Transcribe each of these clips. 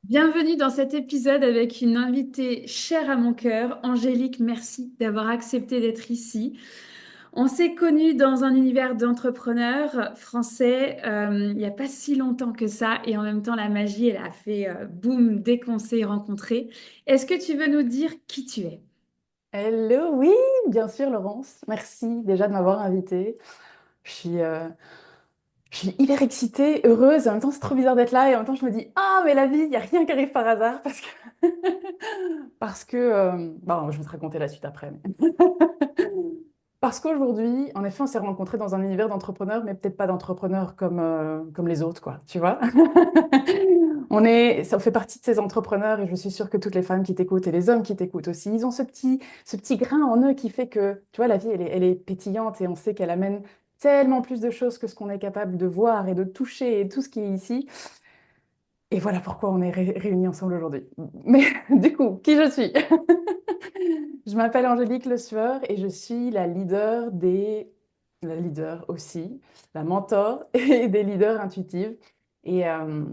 Bienvenue dans cet épisode avec une invitée chère à mon cœur. Angélique, merci d'avoir accepté d'être ici. On s'est connus dans un univers d'entrepreneurs français il n'y a pas si longtemps que ça et en même temps la magie, elle a fait boum dès qu'on s'est rencontrés. Est-ce que tu veux nous dire qui tu es? Hello, oui, bien sûr, Laurence. Merci déjà de m'avoir invitée. Je suis, euh, je suis hyper excitée, heureuse. En même temps, c'est trop bizarre d'être là. Et en même temps, je me dis, ah, mais la vie, il n'y a rien qui arrive par hasard. Bon, je vais te raconter la suite après. Parce qu'aujourd'hui, en effet, on s'est rencontrés dans un univers d'entrepreneurs, mais peut-être pas d'entrepreneurs comme les autres, quoi. Tu vois? Ça fait partie de ces entrepreneurs et je suis sûre que toutes les femmes qui t'écoutent et les hommes qui t'écoutent aussi, ils ont ce petit grain en eux qui fait que, tu vois, la vie, elle est pétillante et on sait qu'elle amène tellement plus de choses que ce qu'on est capable de voir et de toucher et tout ce qui est ici. Et voilà pourquoi on est réunis ensemble aujourd'hui. Mais du coup, qui je suis? Je m'appelle Angélique Le Sueur et je suis la leader aussi, la mentor et des leaders intuitives. Et, euh,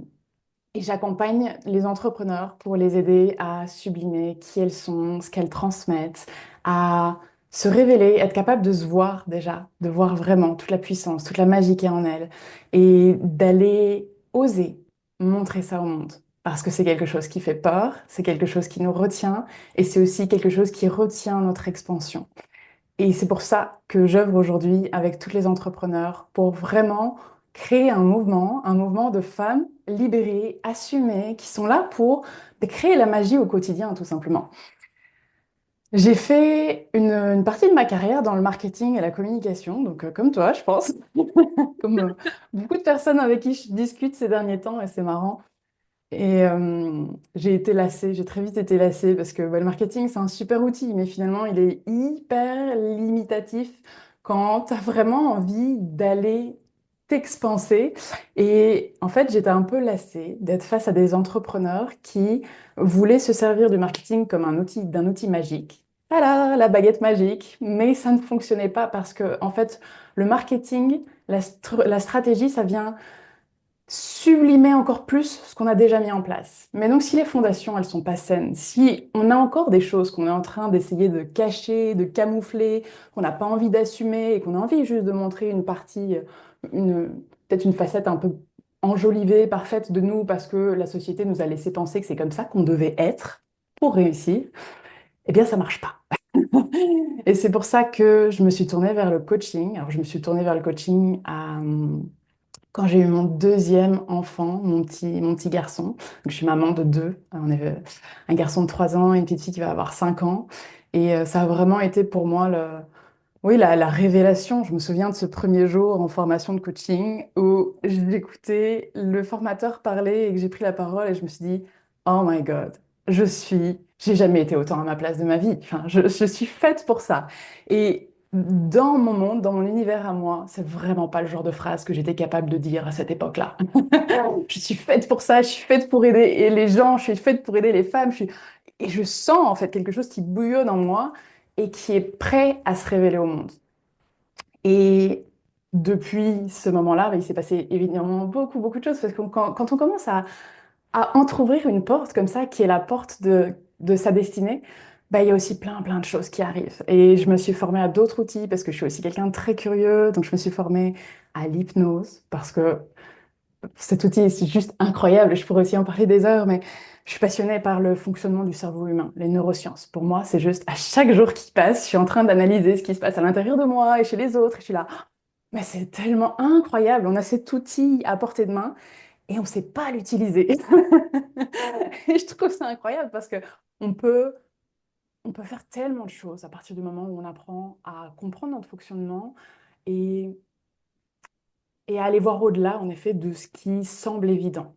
et j'accompagne les entrepreneurs pour les aider à sublimer qui elles sont, ce qu'elles transmettent, à se révéler, être capable de se voir déjà, de voir vraiment toute la puissance, toute la magie qui est en elles et d'aller oser montrer ça au monde. Parce que c'est quelque chose qui fait peur, c'est quelque chose qui nous retient et c'est aussi quelque chose qui retient notre expansion. Et c'est pour ça que j'œuvre aujourd'hui avec tous les entrepreneurs pour vraiment créer un mouvement de femmes libérées, assumées, qui sont là pour créer la magie au quotidien, tout simplement. J'ai fait une partie de ma carrière dans le marketing et la communication, donc comme toi, je pense, comme beaucoup de personnes avec qui je discute ces derniers temps, et c'est marrant. J'ai été lassée, j'ai très vite été lassée parce que le marketing, c'est un super outil, mais finalement, il est hyper limitatif quand tu as vraiment envie d'aller t'expanser. Et en fait, j'étais un peu lassée d'être face à des entrepreneurs qui voulaient se servir du marketing comme d'un outil magique. Voilà, la baguette magique, mais ça ne fonctionnait pas parce que, en fait, le marketing, la stratégie, ça vient sublimer encore plus ce qu'on a déjà mis en place. Mais donc, si les fondations, elles sont pas saines, si on a encore des choses qu'on est en train d'essayer de cacher, de camoufler, qu'on n'a pas envie d'assumer et qu'on a envie juste de montrer une partie, une, peut-être une facette un peu enjolivée, parfaite de nous parce que la société nous a laissé penser que c'est comme ça qu'on devait être pour réussir, eh bien, ça marche pas. Et c'est pour ça que je me suis tournée vers le coaching. Alors, je me suis tournée vers le coaching quand j'ai eu mon deuxième enfant, mon petit garçon. Donc, je suis maman de deux. On est un garçon de 3 ans et une petite fille qui va avoir 5 ans. Ça a vraiment été pour moi oui, la révélation. Je me souviens de ce premier jour en formation de coaching où j'écoutais le formateur parler et que j'ai pris la parole et je me suis dit, Oh my God, j'ai jamais été autant à ma place de ma vie. Enfin, je suis faite pour ça. Et dans mon monde, dans mon univers à moi, c'est vraiment pas le genre de phrase que j'étais capable de dire à cette époque-là. Je suis faite pour ça, je suis faite pour aider et les gens, je suis faite pour aider les femmes. Et je sens en fait quelque chose qui bouillonne en moi et qui est prêt à se révéler au monde. Et depuis ce moment-là, il s'est passé évidemment beaucoup, beaucoup de choses parce que quand on commence à entrouvrir une porte comme ça, qui est la porte de sa destinée, il y a aussi plein, plein de choses qui arrivent. Et je me suis formée à d'autres outils parce que je suis aussi quelqu'un de très curieux. Donc, je me suis formée à l'hypnose parce que cet outil, c'est juste incroyable. Je pourrais aussi en parler des heures, mais je suis passionnée par le fonctionnement du cerveau humain, les neurosciences. Pour moi, c'est juste à chaque jour qui passe, je suis en train d'analyser ce qui se passe à l'intérieur de moi et chez les autres. Et je suis là, mais c'est tellement incroyable. On a cet outil à portée de main et on ne sait pas l'utiliser. Et je trouve ça incroyable parce que on peut, on peut faire tellement de choses à partir du moment où on apprend à comprendre notre fonctionnement et, et à aller voir au-delà, en effet, de ce qui semble évident.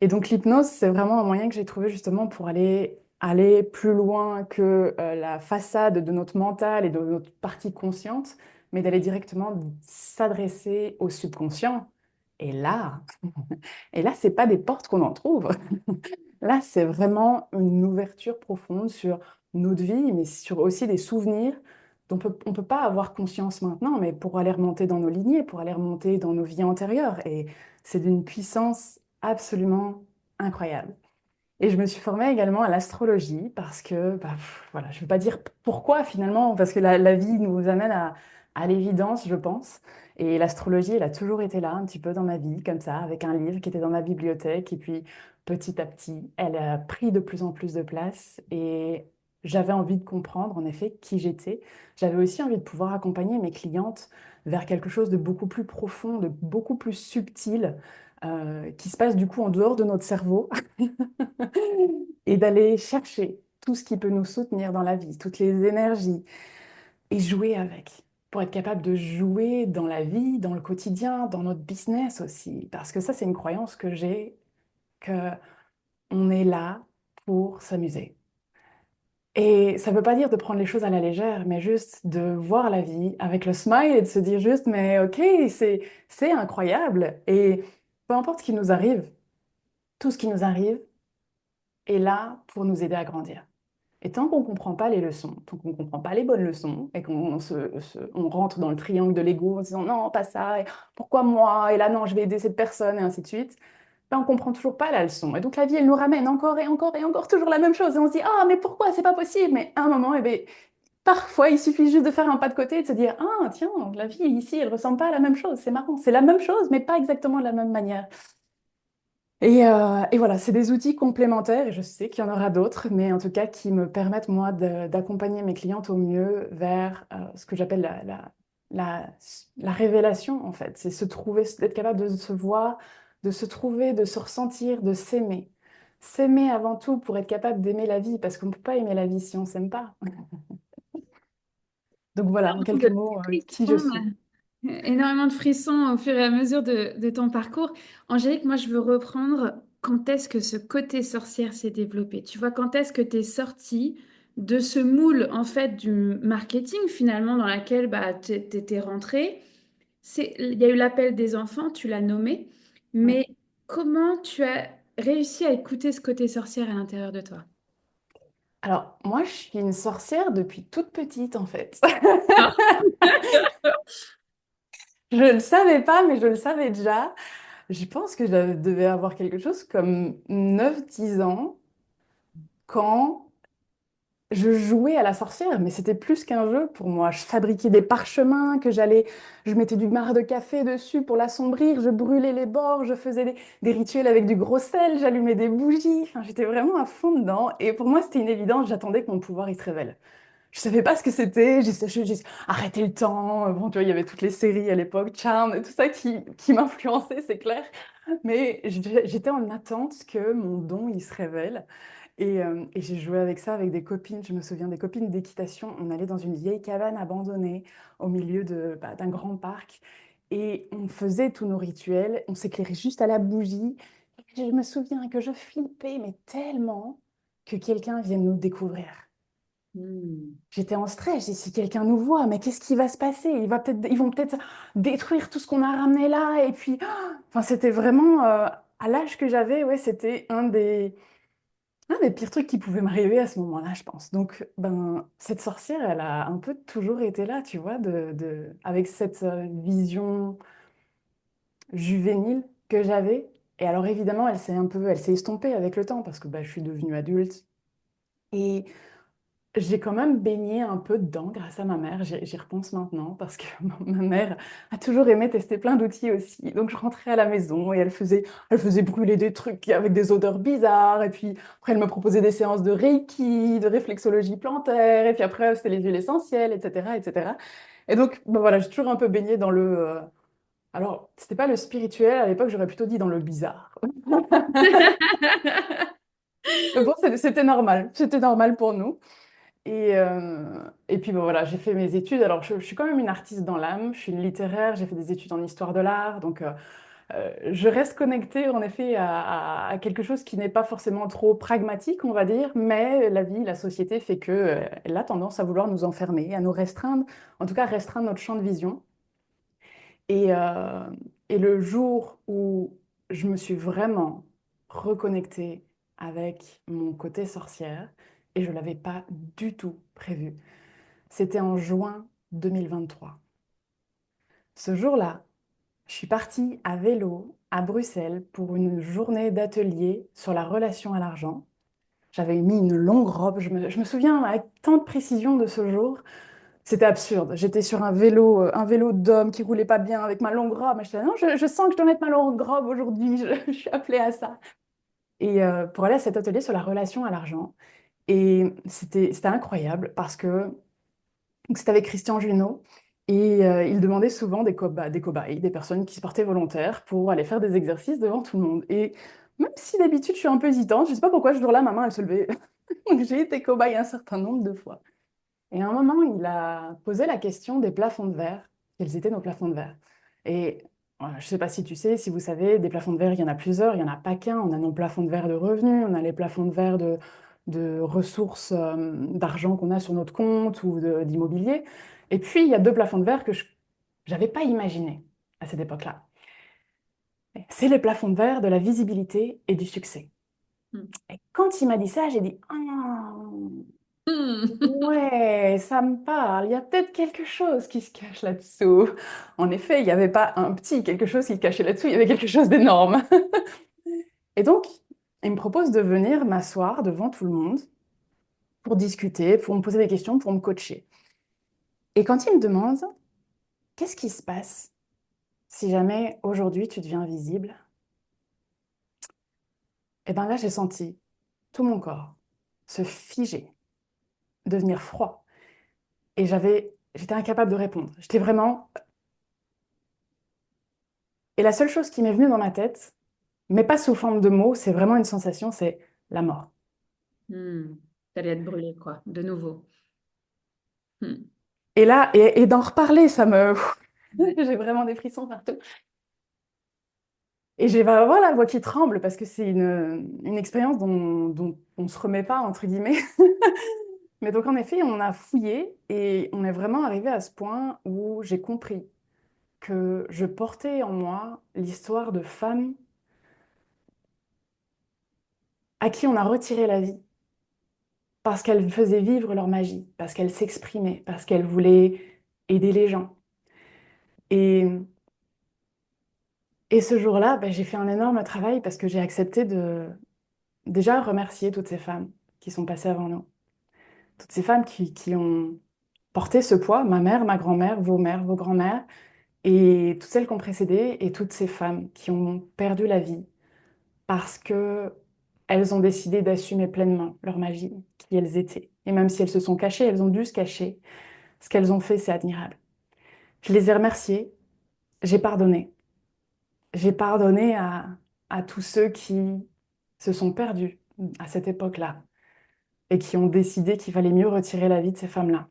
Et donc l'hypnose, c'est vraiment un moyen que j'ai trouvé justement pour aller plus loin que la façade de notre mental et de notre partie consciente, mais d'aller directement s'adresser au subconscient. Et là, et là, c'est pas des portes qu'on en trouve. Là, c'est vraiment une ouverture profonde sur notre vie, mais sur aussi des souvenirs dont on peut pas avoir conscience maintenant, mais pour aller remonter dans nos lignées, pour aller remonter dans nos vies antérieures. Et c'est d'une puissance absolument incroyable. Et je me suis formée également à l'astrologie parce que, voilà, je ne veux pas dire pourquoi finalement, parce que la vie nous amène à l'évidence, je pense. Et l'astrologie, elle a toujours été là, un petit peu dans ma vie, comme ça, avec un livre qui était dans ma bibliothèque. Et puis, petit à petit, elle a pris de plus en plus de place. Et j'avais envie de comprendre, en effet, qui j'étais. J'avais aussi envie de pouvoir accompagner mes clientes vers quelque chose de beaucoup plus profond, de beaucoup plus subtil, qui se passe du coup en dehors de notre cerveau et d'aller chercher tout ce qui peut nous soutenir dans la vie, toutes les énergies, et jouer avec, pour être capable de jouer dans la vie, dans le quotidien, dans notre business aussi. Parce que ça, c'est une croyance que j'ai, que on est là pour s'amuser. Et ça ne veut pas dire de prendre les choses à la légère, mais juste de voir la vie avec le smile et de se dire juste, mais ok, c'est incroyable. Et peu importe ce qui nous arrive, tout ce qui nous arrive est là pour nous aider à grandir. Et tant qu'on ne comprend pas les leçons, tant qu'on ne comprend pas les bonnes leçons, et qu'on on rentre dans le triangle de l'ego en disant non, pas ça, et pourquoi moi, et là non, je vais aider cette personne, et ainsi de suite, ben, on ne comprend toujours pas la leçon. Et donc la vie, elle nous ramène encore et encore et encore toujours la même chose. Et on se dit, ah, mais pourquoi, c'est pas possible? Mais à un moment, eh ben, parfois, il suffit juste de faire un pas de côté et de se dire, ah, tiens, la vie ici, elle ressemble pas à la même chose. C'est marrant, c'est la même chose, mais pas exactement de la même manière. Et voilà, c'est des outils complémentaires, et je sais qu'il y en aura d'autres, mais en tout cas qui me permettent, moi, d'accompagner mes clientes au mieux vers ce que j'appelle la, la révélation, en fait. C'est se trouver, d'être capable de se voir, de se trouver, de se ressentir, de s'aimer. S'aimer avant tout pour être capable d'aimer la vie, parce qu'on ne peut pas aimer la vie si on ne s'aime pas. Donc voilà, en quelques De mots, qui je frissons, suis. énormément de frissons au fur et à mesure de ton parcours. Angélique, moi, je veux reprendre quand est-ce que ce côté sorcière s'est développé. Tu vois, quand est-ce que tu es sortie de ce moule, en fait, du marketing, finalement, dans laquelle bah, tu étais rentrée. Il y a eu l'appel des enfants, tu l'as nommé, Mm. mais comment tu as réussi à écouter ce côté sorcière à l'intérieur de toi? Alors, moi, je suis une sorcière depuis toute petite, en fait. Ah. Je ne le savais pas, mais je le savais déjà. Je pense que je devais avoir quelque chose comme 9 10 ans quand je jouais à la sorcière, mais c'était plus qu'un jeu pour moi. Je fabriquais des parchemins je mettais du marc de café dessus pour l'assombrir, je brûlais les bords, je faisais des rituels avec du gros sel, j'allumais des bougies. Enfin, j'étais vraiment à fond dedans. Et pour moi, c'était une évidence, j'attendais que mon pouvoir il se révèle. Je savais pas ce que c'était, j'ai arrêté le temps. Bon, tu vois, il y avait toutes les séries à l'époque, Charm, et tout ça qui m'influençait, c'est clair. Mais j'étais en attente que mon don il se révèle. Et j'ai joué avec ça avec des copines. Je me souviens des copines d'équitation. On allait dans une vieille cabane abandonnée au milieu d'un grand parc. Et on faisait tous nos rituels. On s'éclairait juste à la bougie. Et je me souviens que je flippais, mais tellement que quelqu'un vienne nous découvrir. Hmm. J'étais en stress. J'ai dit, si quelqu'un nous voit, mais qu'est-ce qui va se passer? Ils vont peut-être détruire tout ce qu'on a ramené là. Et puis, enfin, c'était vraiment, à l'âge que j'avais, ouais, c'était un des pires trucs qui pouvaient m'arriver à ce moment-là, je pense. Donc, ben, cette sorcière, elle a un peu toujours été là, tu vois, avec cette vision juvénile que j'avais. Et alors, évidemment, elle s'est estompée avec le temps parce que bah, je suis devenue adulte. Et j'ai quand même baigné un peu dedans grâce à ma mère. J'y repense maintenant parce que ma mère a toujours aimé tester plein d'outils aussi. Donc je rentrais à la maison et elle faisait brûler des trucs avec des odeurs bizarres. Et puis après, elle me proposait des séances de Reiki, de réflexologie plantaire. Et puis après, c'était les huiles essentielles, etc., etc. Et donc, ben voilà, j'ai toujours un peu baigné dans alors, c'était pas le spirituel, à l'époque, j'aurais plutôt dit dans le bizarre. Mais bon, c'était normal pour nous. Et puis bon, voilà, j'ai fait mes études. Alors, je suis quand même une artiste dans l'âme, je suis une littéraire, j'ai fait des études en histoire de l'art. Donc, je reste connectée en effet à quelque chose qui n'est pas forcément trop pragmatique, on va dire, mais la vie, la société fait que, elle a tendance à vouloir nous enfermer, à nous restreindre, en tout cas restreindre notre champ de vision. Et, euh, et le jour où je me suis vraiment reconnectée avec mon côté sorcière, et je ne l'avais pas du tout prévu, c'était en juin 2023. Ce jour-là, je suis partie à vélo à Bruxelles pour une journée d'atelier sur la relation à l'argent. J'avais mis une longue robe. Je me souviens avec tant de précision de ce jour. C'était absurde. J'étais sur un vélo d'homme qui roulait pas bien avec ma longue robe. Et j'étais là, non, je sens que je dois mettre ma longue robe aujourd'hui. Je suis appelée à ça. Et pour aller à cet atelier sur la relation à l'argent. Et c'était incroyable parce que donc, c'était avec Christian Junot. Et il demandait souvent des cobayes, des personnes qui se portaient volontaires pour aller faire des exercices devant tout le monde. Et même si d'habitude je suis un peu hésitante, je ne sais pas pourquoi ce jour-là, ma main, elle se levait. Donc j'ai été cobaye un certain nombre de fois. Et à un moment, il a posé la question des plafonds de verre. Quels étaient nos plafonds de verre? Et voilà, je ne sais pas si tu sais, si vous savez, des plafonds de verre, il y en a plusieurs, il n'y en a pas qu'un. On a nos plafonds de verre de revenus, on a les plafonds de verre de ressources d'argent qu'on a sur notre compte ou d'immobilier. Et puis, il y a deux plafonds de verre que je n'avais pas imaginé à cette époque-là. C'est les plafonds de verre de la visibilité et du succès. Hmm. Et quand il m'a dit ça, j'ai dit, ah, Hmm. ouais, ça me parle. Il y a peut-être quelque chose qui se cache là-dessous. En effet, il n'y avait pas un petit quelque chose qui se cachait là-dessous, il y avait quelque chose d'énorme. Et donc, il me propose de venir m'asseoir devant tout le monde pour discuter, pour me poser des questions, pour me coacher. Et quand il me demande, qu'est-ce qui se passe si jamais aujourd'hui tu deviens visible? Et bien là, j'ai senti tout mon corps se figer, devenir froid. Et j'étais incapable de répondre. J'étais vraiment. Et la seule chose qui m'est venue dans ma tête, mais pas sous forme de mots, c'est vraiment une sensation, c'est la mort. Hmm. T'allais être brûlée, quoi, de nouveau. Hmm. Et là, et d'en reparler, ça me. Ouais. J'ai vraiment des frissons partout. Et j'ai vraiment la voix qui tremble parce que c'est une expérience dont on ne se remet pas, entre guillemets. Mais donc, en effet, on a fouillé et on est vraiment arrivé à ce point où j'ai compris que je portais en moi l'histoire de femmes à qui on a retiré la vie parce qu'elles faisaient vivre leur magie, parce qu'elles s'exprimaient, parce qu'elles voulaient aider les gens. Et, et ce jour-là, ben, j'ai fait un énorme travail parce que j'ai accepté de déjà remercier toutes ces femmes qui sont passées avant nous. Toutes ces femmes qui ont porté ce poids, ma mère, ma grand-mère, vos mères, vos grands-mères, et toutes celles qui ont précédé, et toutes ces femmes qui ont perdu la vie parce que elles ont décidé d'assumer pleinement leur magie, qui elles étaient. Et même si elles se sont cachées, elles ont dû se cacher. Ce qu'elles ont fait, c'est admirable. Je les ai remerciées, j'ai pardonné. J'ai pardonné à tous ceux qui se sont perdus à cette époque-là et qui ont décidé qu'il valait mieux retirer la vie de ces femmes-là.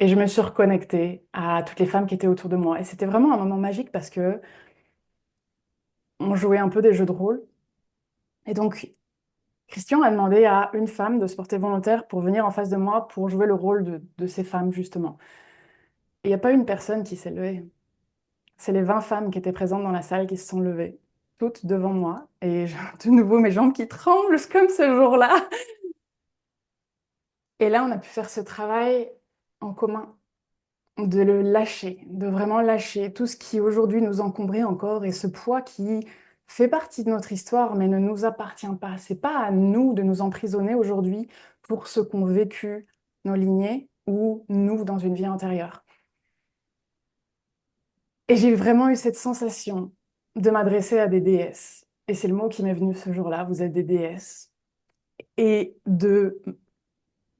Et je me suis reconnectée à toutes les femmes qui étaient autour de moi. Et c'était vraiment un moment magique parce que on jouait un peu des jeux de rôle. Et donc, Christian a demandé à une femme de se porter volontaire pour venir en face de moi pour jouer le rôle de ces femmes, justement. Et il n'y a pas une personne qui s'est levée. C'est les 20 femmes qui étaient présentes dans la salle qui se sont levées, toutes devant moi. Et j'ai de nouveau mes jambes qui tremblent comme ce jour-là. Et là, on a pu faire ce travail en commun, de le lâcher, de vraiment lâcher tout ce qui aujourd'hui nous encombrait encore et ce poids qui fait partie de notre histoire mais ne nous appartient pas. C'est pas à nous de nous emprisonner aujourd'hui pour ce qu'ont vécu nos lignées ou nous dans une vie antérieure. Et j'ai vraiment eu cette sensation de m'adresser à des déesses. Et c'est le mot qui m'est venu ce jour-là, vous êtes des déesses. Et de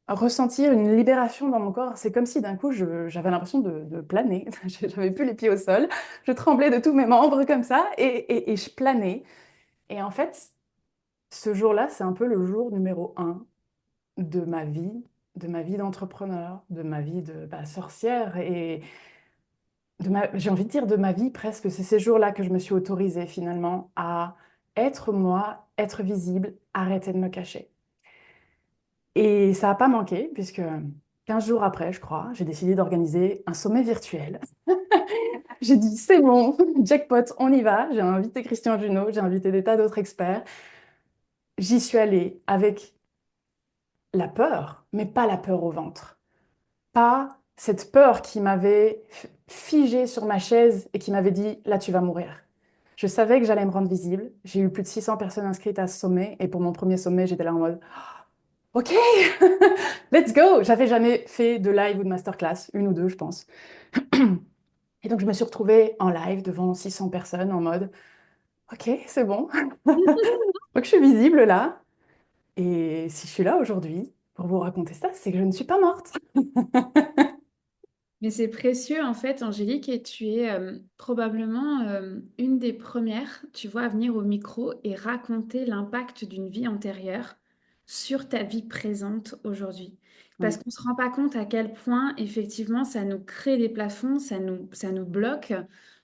ressentir une libération dans mon corps. C'est comme si d'un coup, j'avais l'impression de planer. J'avais plus les pieds au sol. Je tremblais de tous mes membres comme ça et je planais. Et en fait, ce jour-là, c'est un peu le jour numéro un de ma vie d'entrepreneur, de ma vie de sorcière et j'ai envie de dire de ma vie presque. C'est ces jours-là que je me suis autorisée finalement à être moi, être visible, arrêter de me cacher. Et ça n'a pas manqué, puisque 15 jours après, je crois, j'ai décidé d'organiser un sommet virtuel. J'ai dit, c'est bon, jackpot, on y va. J'ai invité Christian Junot, j'ai invité des tas d'autres experts. J'y suis allée avec la peur, mais pas la peur au ventre. Pas cette peur qui m'avait figée sur ma chaise et qui m'avait dit, là, tu vas mourir. Je savais que j'allais me rendre visible. J'ai eu plus de 600 personnes inscrites à ce sommet. Et pour mon premier sommet, j'étais là en mode, OK, let's go. J'avais jamais fait de live ou de masterclass, une ou deux, je pense. Et donc, je me suis retrouvée en live devant 600 personnes en mode, OK, c'est bon. Donc, je suis visible là. Et si je suis là aujourd'hui pour vous raconter ça, c'est que je ne suis pas morte. Mais c'est précieux en fait, Angélique, et tu es probablement une des premières, tu vois, à venir au micro et raconter l'impact d'une vie antérieure sur ta vie présente aujourd'hui. Parce Oui, qu'on ne se rend pas compte à quel point, effectivement, ça nous crée des plafonds, ça nous bloque.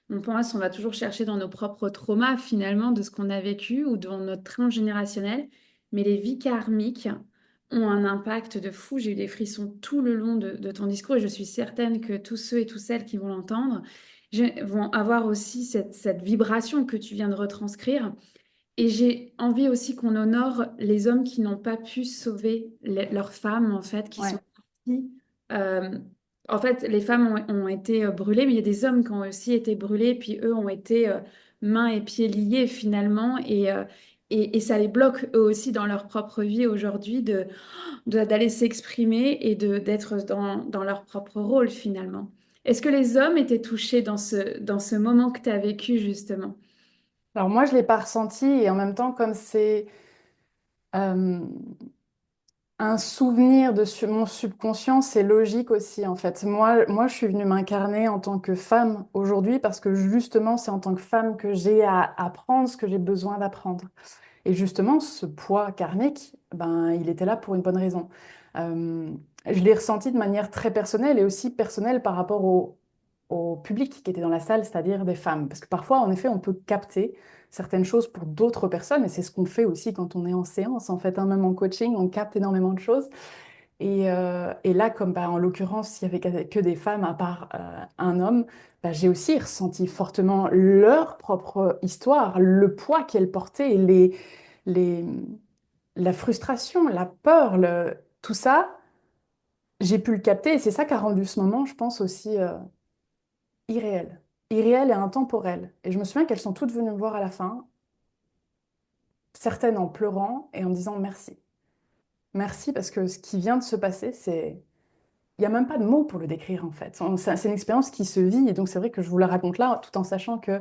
On pense, on va toujours chercher dans nos propres traumas, finalement, de ce qu'on a vécu ou dans notre train générationnel. Mais les vies karmiques ont un impact de fou. J'ai eu des frissons tout le long de ton discours et je suis certaine que tous ceux et toutes celles qui vont l'entendre vont avoir aussi cette vibration que tu viens de retranscrire. Et j'ai envie aussi qu'on honore les hommes qui n'ont pas pu sauver leurs femmes, en fait, qui sont ouais. partis. euh, En fait, les femmes ont été brûlées, mais il y a des hommes qui ont aussi été brûlés, puis eux ont été mains et pieds liés finalement, et ça les bloque eux aussi dans leur propre vie aujourd'hui d'aller s'exprimer et d'être dans leur propre rôle finalement. Est-ce que les hommes étaient touchés dans ce moment que tu as vécu justement? Alors moi, je ne l'ai pas ressenti et en même temps, comme c'est euh, un souvenir de mon subconscient, c'est logique aussi en fait. Moi, je suis venue m'incarner en tant que femme aujourd'hui parce que justement, c'est en tant que femme que j'ai à apprendre ce que j'ai besoin d'apprendre. Et justement, ce poids karmique, ben, il était là pour une bonne raison. Euh, je l'ai ressenti de manière très personnelle et aussi personnelle par rapport au public qui était dans la salle, c'est-à-dire des femmes. Parce que parfois, en effet, on peut capter certaines choses pour d'autres personnes et c'est ce qu'on fait aussi quand on est en séance. En fait, hein, même en coaching, on capte énormément de choses. Et là, comme bah, en l'occurrence, il n'y avait que des femmes à part un homme, bah, j'ai aussi ressenti fortement leur propre histoire, le poids qu'elles portaient, les, la frustration, la peur, tout ça, j'ai pu le capter et c'est ça qui a rendu ce moment, je pense, aussi irréel. Irréel et intemporel. Et je me souviens qu'elles sont toutes venues me voir à la fin, certaines en pleurant et en me disant merci. Merci parce que ce qui vient de se passer, c'est... Il n'y a même pas de mots pour le décrire en fait. C'est une expérience qui se vit et donc c'est vrai que je vous la raconte là tout en sachant que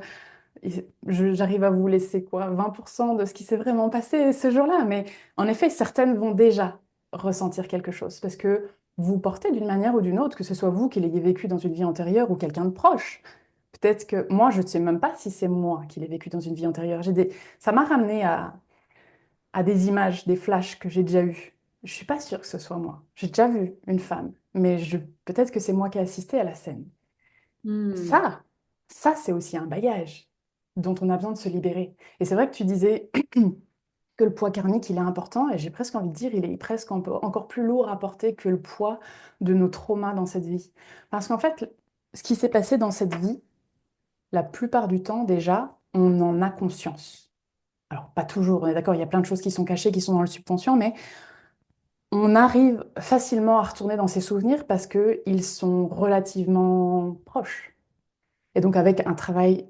j'arrive à vous laisser quoi, 20% de ce qui s'est vraiment passé ce jour-là. Mais en effet, certaines vont déjà ressentir quelque chose parce que vous portez d'une manière ou d'une autre, que ce soit vous qui l'ayez vécu dans une vie antérieure ou quelqu'un de proche. Peut-être que moi, je ne sais même pas si c'est moi qui l'ai vécu dans une vie antérieure. Ça m'a ramené à des images, des flashs que j'ai déjà eus. Je suis pas sûre que ce soit moi. J'ai déjà vu une femme, mais peut-être que c'est moi qui ai assisté à la scène. Hmm. Ça, ça c'est aussi un bagage dont on a besoin de se libérer. Et c'est vrai que tu disais que le poids karmique, il est important, et j'ai presque envie de dire, il est presque encore plus lourd à porter que le poids de nos traumas dans cette vie. Parce qu'en fait, ce qui s'est passé dans cette vie, la plupart du temps déjà, on en a conscience. Alors, pas toujours, on est d'accord, il y a plein de choses qui sont cachées, qui sont dans le subconscient, mais on arrive facilement à retourner dans ces souvenirs parce qu'ils sont relativement proches. Et donc avec un travail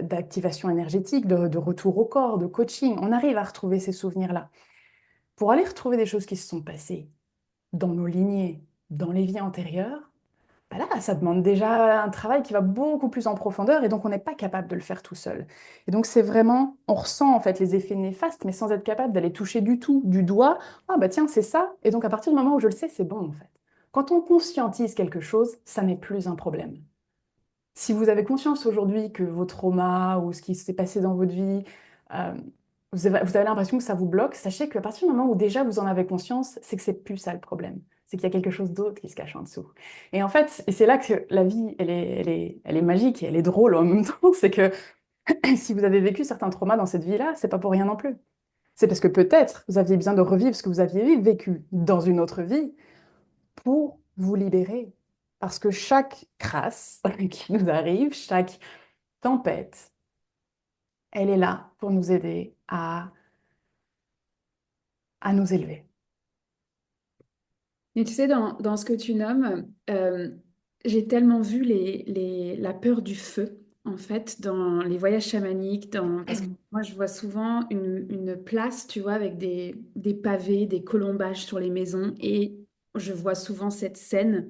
d'activation énergétique, de retour au corps, de coaching, on arrive à retrouver ces souvenirs-là. Pour aller retrouver des choses qui se sont passées dans nos lignées, dans les vies antérieures, bah là, ça demande déjà un travail qui va beaucoup plus en profondeur et donc on n'est pas capable de le faire tout seul. Et donc c'est vraiment, on ressent en fait les effets néfastes, mais sans être capable d'aller toucher du tout, du doigt, ah bah tiens, c'est ça. Et donc à partir du moment où je le sais, c'est bon en fait. Quand on conscientise quelque chose, ça n'est plus un problème. Si vous avez conscience aujourd'hui que vos traumas ou ce qui s'est passé dans votre vie, euh, vous avez l'impression que ça vous bloque, sachez qu'à partir du moment où déjà vous en avez conscience, c'est que c'est plus ça le problème. C'est qu'il y a quelque chose d'autre qui se cache en dessous. Et en fait, et c'est là que la vie, elle est magique et elle est drôle en même temps. C'est que si vous avez vécu certains traumas dans cette vie-là, c'est pas pour rien non plus. C'est parce que peut-être vous aviez besoin de revivre ce que vous aviez vécu dans une autre vie pour vous libérer. Parce que chaque crasse qui nous arrive, chaque tempête, elle est là pour nous aider à nous élever. Mais tu sais, dans ce que tu nommes, j'ai tellement vu la peur du feu. en fait, dans les voyages chamaniques, parce que moi, je vois souvent une place, tu vois, avec des pavés, des colombages sur les maisons, et je vois souvent cette scène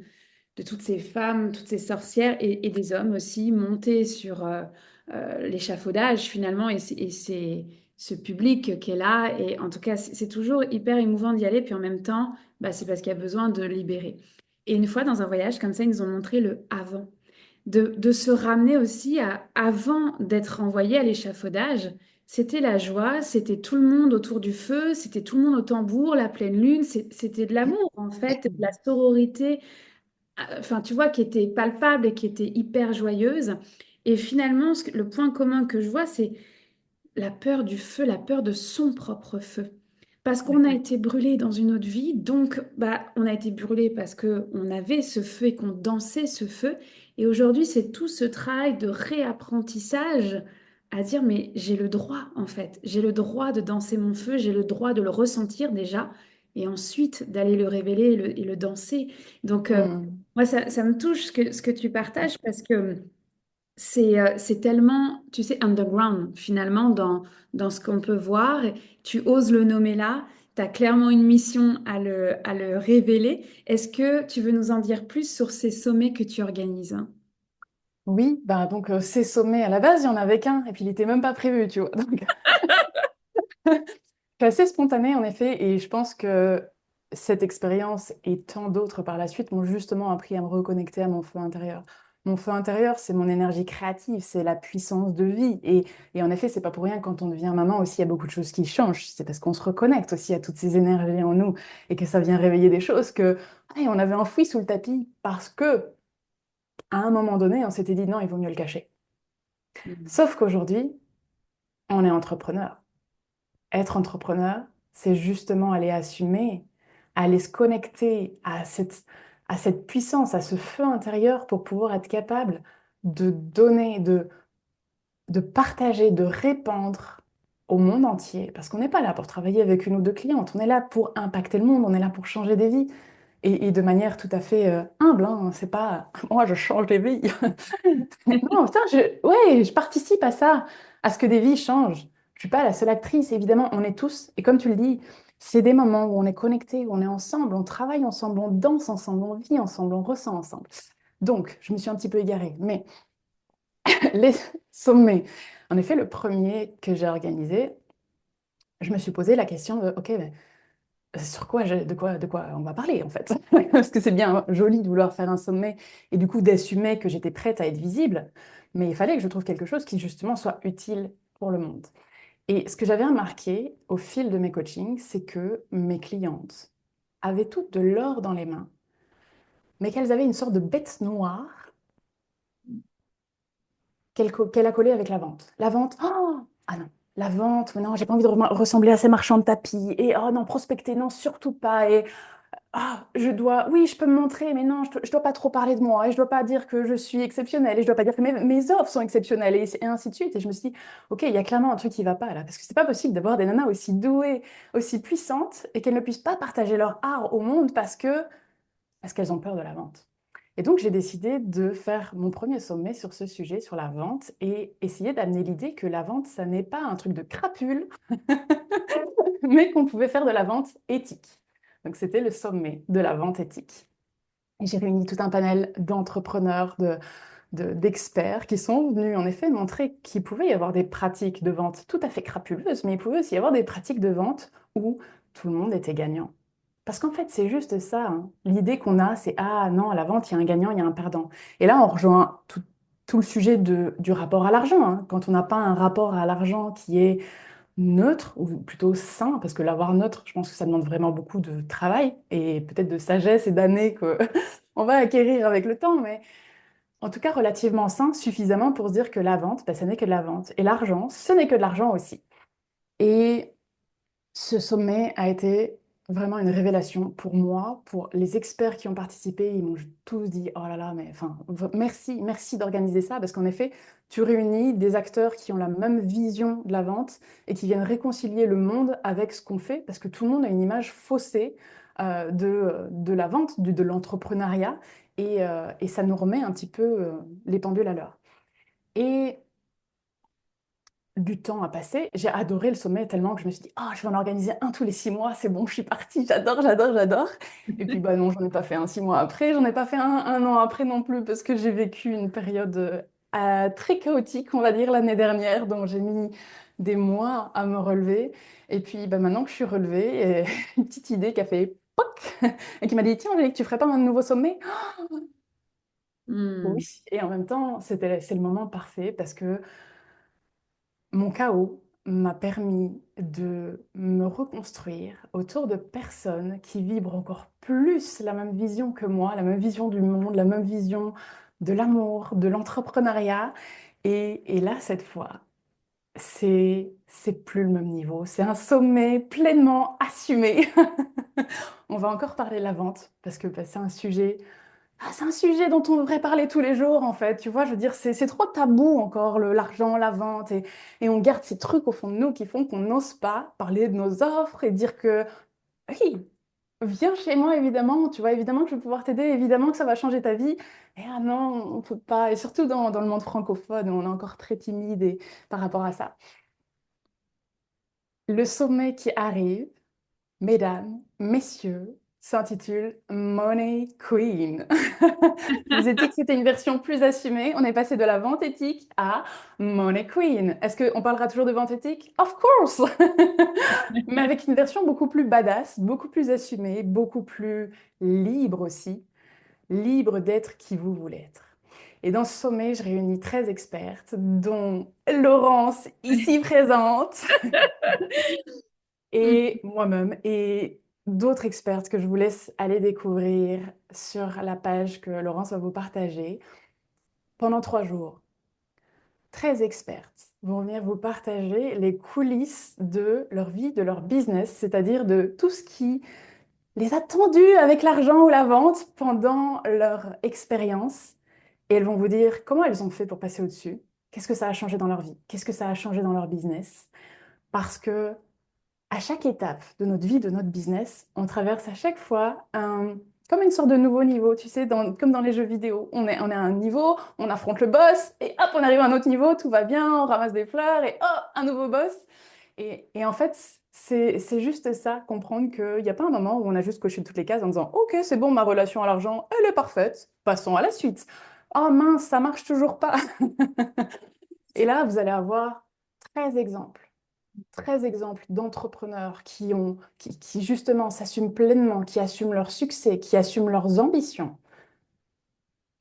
de toutes ces femmes, toutes ces sorcières, et des hommes aussi montés sur l'échafaudage, finalement, et c'est ce public qui est là, et en tout cas, c'est toujours hyper émouvant d'y aller, puis en même temps, bah, c'est parce qu'il y a besoin de libérer. Et une fois, dans un voyage comme ça, ils nous ont montré le avant de se ramener aussi à avant d'être envoyé à l'échafaudage. C'était la joie, c'était tout le monde autour du feu, c'était tout le monde au tambour, la pleine lune, c'était de l'amour en fait, de la sororité, enfin tu vois, qui était palpable et qui était hyper joyeuse. Et finalement, le point commun que je vois, c'est la peur du feu, la peur de son propre feu. Parce qu'on a été brûlé dans une autre vie, donc bah, on a été brûlé parce que on avait ce feu et qu'on dansait ce feu. Et aujourd'hui, c'est tout ce travail de réapprentissage à dire, mais j'ai le droit, en fait. J'ai le droit de danser mon feu, j'ai le droit de le ressentir déjà, et ensuite d'aller le révéler et le danser. Donc, Mm. moi, ça me touche ce que tu partages parce que c'est tellement, tu sais, underground finalement dans ce qu'on peut voir. Tu oses le nommer là, tu as clairement une mission à le révéler. Est-ce que tu veux nous en dire plus sur ces sommets que tu organises? Oui, bah donc ces sommets à la base, il y en avait qu'un, et puis il était même pas prévu, tu vois. Donc, c'est assez spontané en effet, et je pense que cette expérience et tant d'autres par la suite m'ont justement appris à me reconnecter à mon feu intérieur. Mon feu intérieur, c'est mon énergie créative, c'est la puissance de vie. Et en effet, c'est pas pour rien quand on devient maman aussi, il y a beaucoup de choses qui changent. C'est parce qu'on se reconnecte aussi à toutes ces énergies en nous et que ça vient réveiller des choses que ouais, on avait enfouies sous le tapis parce que à un moment donné, on s'était dit non, il vaut mieux le cacher. Mm. Sauf qu'aujourd'hui, on est entrepreneur. Être entrepreneur, c'est justement aller assumer, aller se connecter à cette puissance, à ce feu intérieur pour pouvoir être capable de donner, de partager, de répandre au monde entier. Parce qu'on n'est pas là pour travailler avec une ou deux clientes, on est là pour impacter le monde, on est là pour changer des vies. Et de manière tout à fait humble, hein. C'est pas moi je change des vies. Non, putain, ouais, je participe à ça, à ce que des vies changent. Je suis pas la seule actrice, évidemment, on est tous. Et comme tu le dis, c'est des moments où on est connectés, où on est ensemble, on travaille ensemble, on danse ensemble, on vit ensemble, on ressent ensemble. Donc, je me suis un petit peu égarée, mais les sommets. En effet, le premier que j'ai organisé, je me suis posé la question de, OK, mais sur quoi, de quoi on va parler en fait? Parce que c'est bien joli de vouloir faire un sommet et du coup d'assumer que j'étais prête à être visible, mais il fallait que je trouve quelque chose qui justement soit utile pour le monde. Et ce que j'avais remarqué au fil de mes coachings, c'est que mes clientes avaient toutes de l'or dans les mains, mais qu'elles avaient une sorte de bête noire qu'elle a collée avec la vente. La vente, oh, ah non, la vente, mais non, j'ai pas envie de ressembler à ces marchands de tapis. Et oh non, prospecter, non, surtout pas. Et ah, oui, je peux me montrer, mais non, je dois pas trop parler de moi, et je dois pas dire que je suis exceptionnelle, et je dois pas dire que mes offres sont exceptionnelles, et ainsi de suite. Et je me suis dit, OK, il y a clairement un truc qui va pas là, parce que c'est pas possible d'avoir des nanas aussi douées, aussi puissantes, et qu'elles ne puissent pas partager leur art au monde parce qu'elles ont peur de la vente. Et donc, j'ai décidé de faire mon premier sommet sur ce sujet, sur la vente, et essayer d'amener l'idée que la vente, ça n'est pas un truc de crapule, mais qu'on pouvait faire de la vente éthique. Donc, c'était le sommet de la vente éthique. Et j'ai réuni tout un panel d'entrepreneurs, d'experts qui sont venus en effet montrer qu'il pouvait y avoir des pratiques de vente tout à fait crapuleuses, mais il pouvait aussi y avoir des pratiques de vente où tout le monde était gagnant. Parce qu'en fait, c'est juste ça, hein. L'idée qu'on a, c'est ah non, à la vente, il y a un gagnant, il y a un perdant. Et là, on rejoint tout le sujet du rapport à l'argent, hein. Quand on n'a pas un rapport à l'argent qui est neutre, ou plutôt sain, parce que l'avoir neutre, je pense que ça demande vraiment beaucoup de travail et peut-être de sagesse et d'années que on va acquérir avec le temps, mais en tout cas relativement sain, suffisamment pour se dire que la vente, bah, ça n'est que de la vente. Et l'argent, ce n'est que de l'argent aussi. Et ce sommet a été vraiment une révélation pour moi, pour les experts qui ont participé. Ils m'ont tous dit, oh là là, mais enfin, merci, merci d'organiser ça, parce qu'en effet, tu réunis des acteurs qui ont la même vision de la vente et qui viennent réconcilier le monde avec ce qu'on fait, parce que tout le monde a une image faussée de la vente, de l'entrepreneuriat, et ça nous remet un petit peu les pendules à l'heure. Et du temps a passé. J'ai adoré le sommet tellement que je me suis dit, ah, je vais en organiser un tous les 6 mois, c'est bon, je suis partie, j'adore, j'adore, j'adore. Et puis, bah non, j'en ai pas fait un 6 mois après, j'en ai pas fait un an après non plus, parce que j'ai vécu une période très chaotique, on va dire, l'année dernière, donc j'ai mis des mois à me relever. Et puis, bah, maintenant que je suis relevée, une petite idée qui a fait POC et qui m'a dit, tiens, Angélique, tu ferais pas un nouveau sommet? Oui. Hmm. Et en même temps, c'est le moment parfait parce que mon chaos m'a permis de me reconstruire autour de personnes qui vibrent encore plus la même vision que moi, la même vision du monde, la même vision de l'amour, de l'entrepreneuriat. Et là, cette fois, c'est plus le même niveau. C'est un sommet pleinement assumé. On va encore parler de la vente parce que bah, c'est un sujet dont on devrait parler tous les jours, en fait. Tu vois, je veux dire, c'est trop tabou encore, l'argent, la vente. Et on garde ces trucs au fond de nous qui font qu'on n'ose pas parler de nos offres et dire que, oui, viens chez moi, évidemment. Tu vois, évidemment que je vais pouvoir t'aider. Évidemment que ça va changer ta vie. Et ah non, on peut pas. Et surtout dans le monde francophone, on est encore très timide par rapport à ça. Le sommet qui arrive, mesdames, messieurs, s'intitule Money Queen. Je vous ai dit que c'était une version plus assumée. On est passé de la vente éthique à Money Queen. Est-ce qu'on parlera toujours de vente éthique? Of course! Mais avec une version beaucoup plus badass, beaucoup plus assumée, beaucoup plus libre aussi, libre d'être qui vous voulez être. Et dans ce sommet, je réunis 13 expertes, dont Laurence, ici présente, et moi-même, et d'autres expertes que je vous laisse aller découvrir sur la page que Laurence va vous partager. Pendant 3 jours, 13 expertes vont venir vous partager les coulisses de leur vie, de leur business, c'est-à-dire de tout ce qui les a tendus avec l'argent ou la vente pendant leur expérience. Et elles vont vous dire comment elles ont fait pour passer au-dessus, qu'est-ce que ça a changé dans leur vie, qu'est-ce que ça a changé dans leur business. Parce que à chaque étape de notre vie, de notre business, on traverse à chaque fois comme une sorte de nouveau niveau, tu sais, comme dans les jeux vidéo. On est à un niveau, on affronte le boss, et hop, on arrive à un autre niveau, tout va bien, on ramasse des fleurs, et hop, un nouveau boss. Et en fait, c'est juste ça, comprendre qu'il n'y a pas un moment où on a juste coché toutes les cases en disant, OK, c'est bon, ma relation à l'argent, elle est parfaite, passons à la suite. Oh mince, ça marche toujours pas. Et là, vous allez avoir 13 exemples 13 exemples d'entrepreneurs qui justement s'assument pleinement, qui assument leur succès, qui assument leurs ambitions.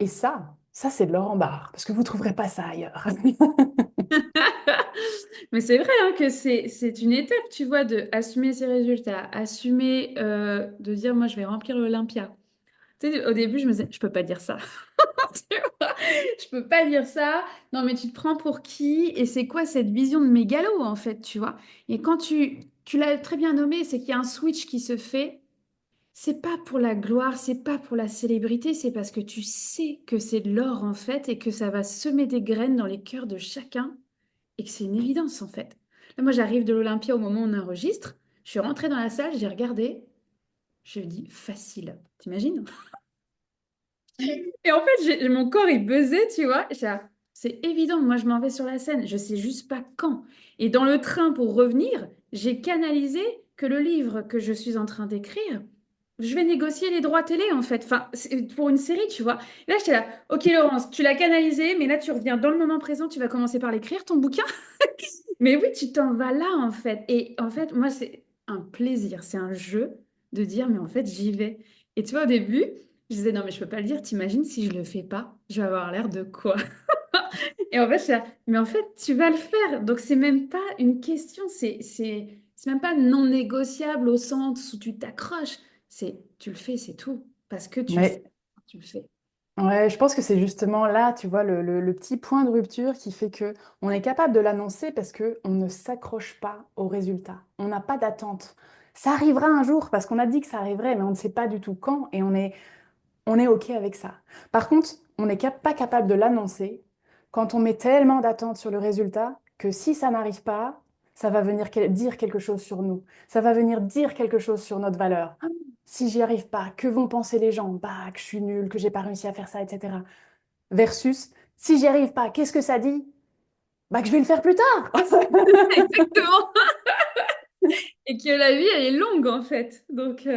Et ça c'est de l'or en barre, parce que vous ne trouverez pas ça ailleurs. Mais c'est vrai hein, que c'est une étape, tu vois, de assumer ses résultats, assumer de dire moi je vais remplir l'Olympia. Tu sais, au début je me disais je peux pas dire ça. Tu vois, je peux pas dire ça. Non mais tu te prends pour qui? Et c'est quoi cette vision de mégalo en fait, tu vois? Et quand tu l'as très bien nommé, c'est qu'il y a un switch qui se fait. C'est pas pour la gloire, c'est pas pour la célébrité, c'est parce que tu sais que c'est de l'or en fait et que ça va semer des graines dans les cœurs de chacun et que c'est une évidence en fait. Là, moi, j'arrive de l'Olympia au moment où on enregistre. Je suis rentrée dans la salle, j'ai regardé, je me dis facile. T'imagines? Et en fait, mon corps il buzzait, tu vois. C'est évident, moi je m'en vais sur la scène, je sais juste pas quand. Et dans le train pour revenir, j'ai canalisé que le livre que je suis en train d'écrire, je vais négocier les droits télé en fait, enfin, c'est pour une série, tu vois. Et là, j'étais là, ok Laurence, tu l'as canalisé, mais là tu reviens dans le moment présent, tu vas commencer par l'écrire, ton bouquin. Mais oui, tu t'en vas là en fait. Et en fait, moi, c'est un plaisir, c'est un jeu de dire, mais en fait, j'y vais. Et tu vois, au début, je disais, non, mais je peux pas le dire, t'imagines si je le fais pas, je vais avoir l'air de quoi? Et en fait, mais en fait, tu vas le faire. Donc, c'est même pas une question, c'est même pas non négociable au sens où tu t'accroches. C'est, tu le fais, c'est tout. Parce que tu le sais, Mais tu le fais. ouais, je pense que c'est justement là, tu vois, le petit point de rupture qui fait que on est capable de l'annoncer parce que on ne s'accroche pas au résultat. On n'a pas d'attente. Ça arrivera un jour parce qu'on a dit que ça arriverait, mais on ne sait pas du tout quand et on est OK avec ça. Par contre, on n'est pas capable de l'annoncer quand on met tellement d'attentes sur le résultat que si ça n'arrive pas, ça va venir dire quelque chose sur nous. Ça va venir dire quelque chose sur notre valeur. Ah, si j'y arrive pas, que vont penser les gens? Bah, que je suis nulle, que j'ai pas réussi à faire ça, etc. Versus Si j'y arrive pas, qu'est-ce que ça dit? Bah que je vais le faire plus tard. Exactement. Et que la vie, elle est longue, en fait. Donc,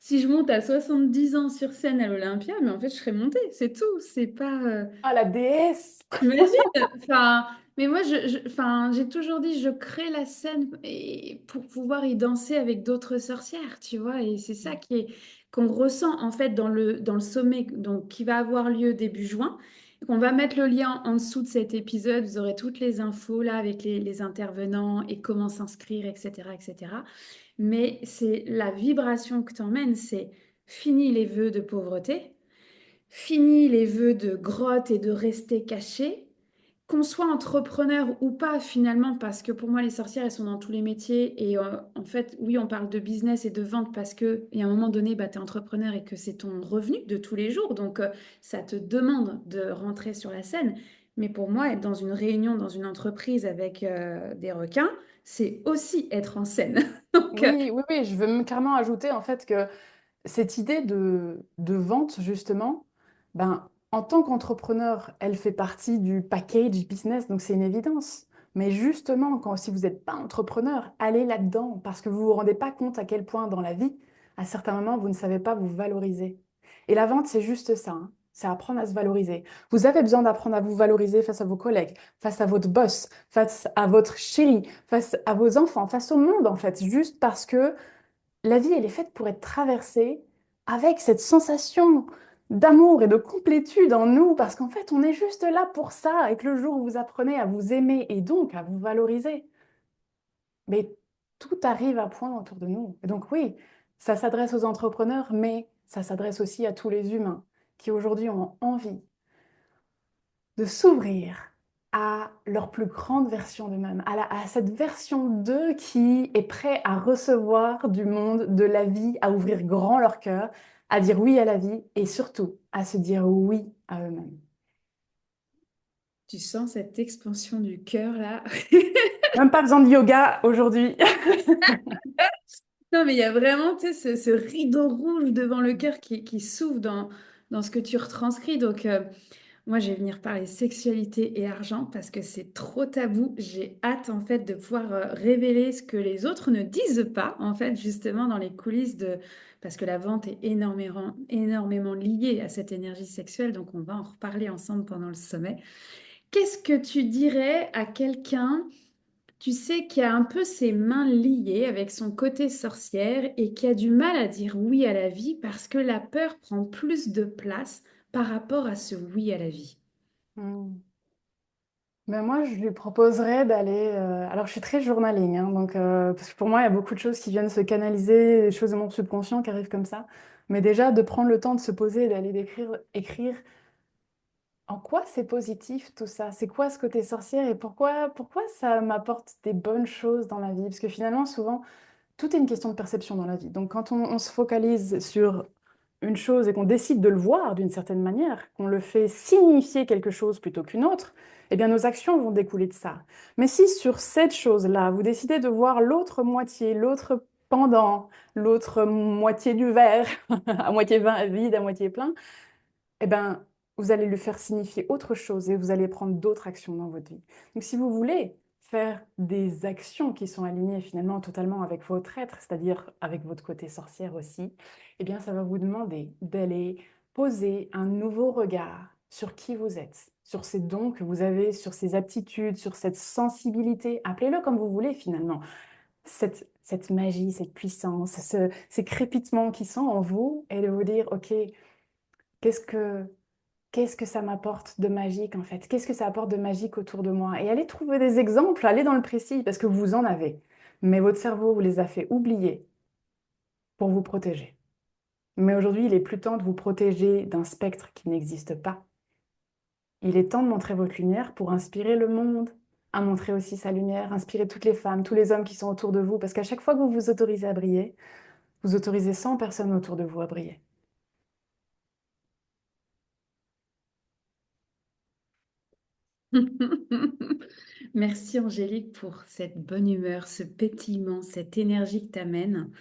si je monte à 70 ans sur scène à l'Olympia, mais en fait, je serai montée, c'est tout. C'est pas... Ah, la déesse. T'imagines? Enfin, mais moi, enfin, j'ai toujours dit, je crée la scène pour pouvoir y danser avec d'autres sorcières, tu vois. Et c'est ça qu'on ressent, en fait, dans le sommet donc, qui va avoir lieu début juin. On va mettre le lien en dessous de cet épisode. Vous aurez toutes les infos là avec les intervenants et comment s'inscrire, etc., etc. Mais c'est la vibration que t'emmènes, c'est fini les vœux de pauvreté, fini les vœux de grotte et de rester caché. Qu'on soit entrepreneur ou pas finalement, parce que pour moi les sorcières elles sont dans tous les métiers et en fait oui on parle de business et de vente parce que il y a un moment donné bah, tu es entrepreneur et que c'est ton revenu de tous les jours donc ça te demande de rentrer sur la scène. Mais pour moi être dans une réunion dans une entreprise avec des requins c'est aussi être en scène. Donc Oui, oui, oui, je veux même carrément ajouter en fait que cette idée de vente, justement, ben, en tant qu'entrepreneur, elle fait partie du package business, donc c'est une évidence. Mais justement, si vous n'êtes pas entrepreneur, allez là-dedans, parce que vous ne vous rendez pas compte à quel point dans la vie, à certains moments, vous ne savez pas vous valoriser. Et la vente, c'est juste ça, hein. C'est apprendre à se valoriser. Vous avez besoin d'apprendre à vous valoriser face à vos collègues, face à votre boss, face à votre chéri, face à vos enfants, face au monde, en fait, juste parce que la vie, elle est faite pour être traversée avec cette sensation d'amour et de complétude en nous, parce qu'en fait, on est juste là pour ça, et que le jour où vous apprenez à vous aimer et donc à vous valoriser, mais tout arrive à point autour de nous. Et donc oui, ça s'adresse aux entrepreneurs, mais ça s'adresse aussi à tous les humains qui aujourd'hui ont envie de s'ouvrir à leur plus grande version d'eux-mêmes, à cette version d'eux qui est prêt à recevoir du monde, de la vie, à ouvrir grand leur cœur, à dire oui à la vie et surtout à se dire oui à eux-mêmes. tu sens cette expansion du cœur là. Même pas besoin de yoga aujourd'hui. Non, mais il y a vraiment, tu sais, ce rideau rouge devant le cœur qui s'ouvre dans ce que tu retranscris. Donc, moi, je vais venir parler sexualité et argent parce que c'est trop tabou. J'ai hâte, en fait, de pouvoir révéler ce que les autres ne disent pas, en fait, justement, dans les coulisses de... Parce que la vente est énormément, énormément liée à cette énergie sexuelle. Donc, on va en reparler ensemble pendant le sommet. Qu'est-ce que tu dirais à quelqu'un... Tu sais, qui a un peu ses mains liées avec son côté sorcière et qui a du mal à dire oui à la vie parce que la peur prend plus de place par rapport à ce oui à la vie. Hmm. Ben moi, je lui proposerais d'aller. Alors, je suis très journaling, hein, donc parce que pour moi, il y a beaucoup de choses qui viennent se canaliser, des choses de mon subconscient qui arrivent comme ça. Mais déjà, de prendre le temps de se poser et d'aller écrire en quoi c'est positif tout ça? C'est quoi ce côté sorcière et pourquoi ça m'apporte des bonnes choses dans la vie? Parce que finalement, souvent, tout est une question de perception dans la vie. Donc, quand on se focalise sur une chose et qu'on décide de le voir d'une certaine manière, qu'on le fait signifier quelque chose plutôt qu'une autre, eh bien, nos actions vont découler de ça. Mais si sur cette chose-là, vous décidez de voir l'autre moitié, l'autre pendant, l'autre moitié du verre, à moitié vide, à moitié plein, eh ben, vous allez lui faire signifier autre chose et vous allez prendre d'autres actions dans votre vie. Donc, si vous voulez faire des actions qui sont alignées finalement totalement avec votre être, c'est-à-dire avec votre côté sorcière aussi, eh bien, ça va vous demander d'aller poser un nouveau regard sur qui vous êtes, sur ces dons que vous avez, sur ces aptitudes, sur cette sensibilité, appelez-le comme vous voulez finalement, cette magie, cette puissance, ces crépitements qui sont en vous et de vous dire, OK, qu'est-ce que qu'est-ce que ça m'apporte de magique en fait? Qu'est-ce que ça apporte de magique autour de moi? Et allez trouver des exemples, allez dans le précis, parce que vous en avez. Mais votre cerveau vous les a fait oublier pour vous protéger. Mais aujourd'hui, il est plus temps de vous protéger d'un spectre qui n'existe pas. Il est temps de montrer votre lumière pour inspirer le monde, à montrer aussi sa lumière, inspirer toutes les femmes, tous les hommes qui sont autour de vous, parce qu'à chaque fois que vous vous autorisez à briller, vous autorisez 100 personnes autour de vous à briller. Merci Angélique pour cette bonne humeur, ce pétillement, cette énergie que tu amènes.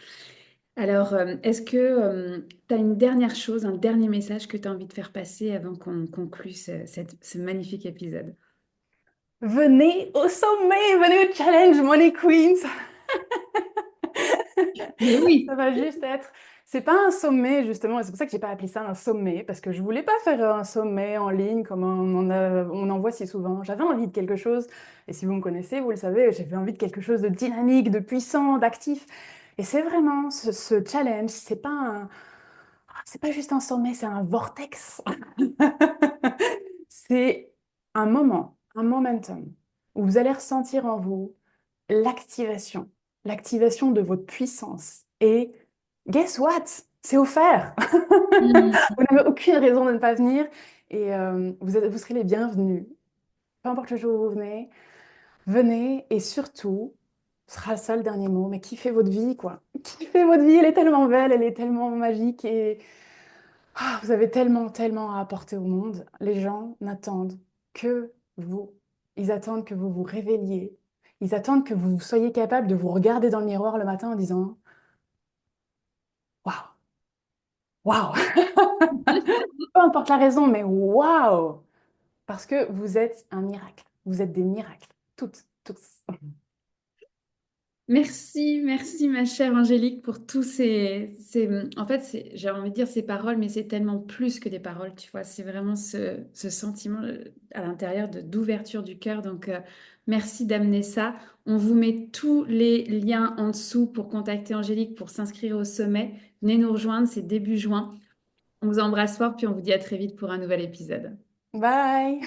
Alors, est-ce que tu as une dernière chose, un dernier message que tu as envie de faire passer avant qu'on conclue ce magnifique épisode? Venez au sommet, venez au challenge Money Queens. Mais Ça oui. va juste être. C'est pas un sommet, justement, et c'est pour ça que j'ai pas appelé ça un sommet, parce que je voulais pas faire un sommet en ligne comme on en voit si souvent. J'avais envie de quelque chose, et si vous me connaissez, vous le savez, j'avais envie de quelque chose de dynamique, de puissant, d'actif. Et c'est vraiment ce challenge, c'est pas juste un sommet, c'est un vortex. C'est un moment, un momentum, où vous allez ressentir en vous l'activation, l'activation de votre puissance. Et guess what? C'est offert. Mm. Vous n'avez aucune raison de ne pas venir et vous serez les bienvenus. Peu importe le jour où vous venez, venez et surtout, ce sera ça le dernier mot, mais kiffez votre vie, quoi. Kiffez votre vie, elle est tellement belle, elle est tellement magique et vous avez tellement, tellement à apporter au monde. Les gens n'attendent que vous. Ils attendent que vous vous réveilliez. Ils attendent que vous soyez capable de vous regarder dans le miroir le matin en disant waouh, waouh. Peu importe la raison, mais waouh. Parce que vous êtes un miracle. Vous êtes des miracles. Toutes, tous. Merci, merci ma chère Angélique pour tous en fait, j'ai envie de dire ces paroles, mais c'est tellement plus que des paroles, tu vois. C'est vraiment ce sentiment à l'intérieur d'ouverture du cœur. Donc, merci d'amener ça. On vous met tous les liens en dessous pour contacter Angélique, pour s'inscrire au sommet. Venez nous rejoindre, c'est début juin. On vous embrasse fort, puis on vous dit à très vite pour un nouvel épisode. Bye.